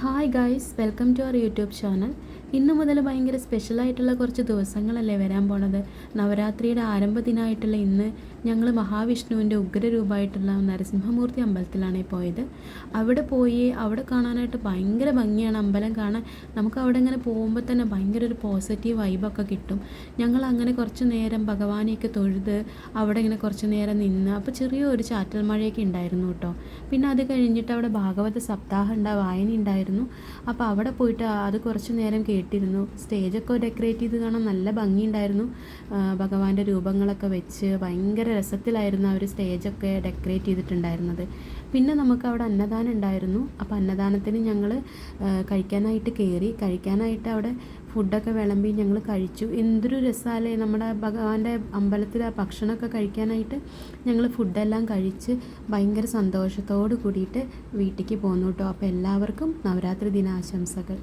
Hi guys, welcome to our YouTube channel. ഇന്നു മുതൽ ഭയങ്കര സ്പെഷ്യലായിട്ടുള്ള കുറച്ച് ദിവസങ്ങളല്ലേ വരാൻ പോണത്. നവരാത്രിയുടെ ആരംഭ ദിനമായിട്ടുള്ള ഇന്ന് ഞങ്ങൾ മഹാവിഷ്ണുവിൻ്റെ ഉഗ്രരൂപമായിട്ടുള്ള നരസിംഹമൂർത്തി അമ്പലത്തിലാണ് പോയത്. അവിടെ കാണാനായിട്ട് ഭയങ്കര ഭംഗിയാണ്. അമ്പലം കാണാൻ നമുക്ക് അവിടെ ഇങ്ങനെ പോകുമ്പോൾ തന്നെ ഭയങ്കര ഒരു പോസിറ്റീവ് വൈബൊക്കെ കിട്ടും. ഞങ്ങൾ അങ്ങനെ കുറച്ച് നേരം ഭഗവാനെയൊക്കെ തൊഴുത് അവിടെ ഇങ്ങനെ കുറച്ച് നേരം നിന്ന്. അപ്പോൾ ചെറിയൊരു ചാറ്റൽ മഴയൊക്കെ ഉണ്ടായിരുന്നു കേട്ടോ. പിന്നെ അത് കഴിഞ്ഞിട്ട് അവിടെ ഭാഗവത സപ്താഹം വായന ഉണ്ടായിരുന്നു. അപ്പോൾ അവിടെ പോയിട്ട് അത് കുറച്ച് നേരം കേട്ടിരുന്നു. സ്റ്റേജൊക്കെ ഡെക്കറേറ്റ് ചെയ്ത് കാണാൻ നല്ല ഭംഗിയുണ്ടായിരുന്നു. ഭഗവാന്റെ രൂപങ്ങളൊക്കെ വെച്ച് ഭയങ്കര രസത്തിലായിരുന്നു അവർ സ്റ്റേജൊക്കെ ഡെക്കറേറ്റ് ചെയ്തിട്ടുണ്ടായിരുന്നത്. പിന്നെ നമുക്ക് അവിടെ അന്നദാനം ഉണ്ടായിരുന്നു. അപ്പോൾ അന്നദാനത്തിന് ഞങ്ങൾ കഴിക്കാനായിട്ട് അവിടെ ഫുഡൊക്കെ വിളമ്പി ഞങ്ങൾ കഴിച്ചു. എന്തൊരു രസമല്ലേ നമ്മുടെ ഭഗവാന്റെ അമ്പലത്തിലെ ഭക്ഷണമൊക്കെ കഴിക്കാനായിട്ട്. ഞങ്ങൾ ഫുഡെല്ലാം കഴിച്ച് ഭയങ്കര സന്തോഷത്തോട് കൂടിയിട്ട് വീട്ടിലേക്ക് പോന്നു കേട്ടോ. അപ്പോൾ എല്ലാവർക്കും നവരാത്രി ദിനാശംസകൾ.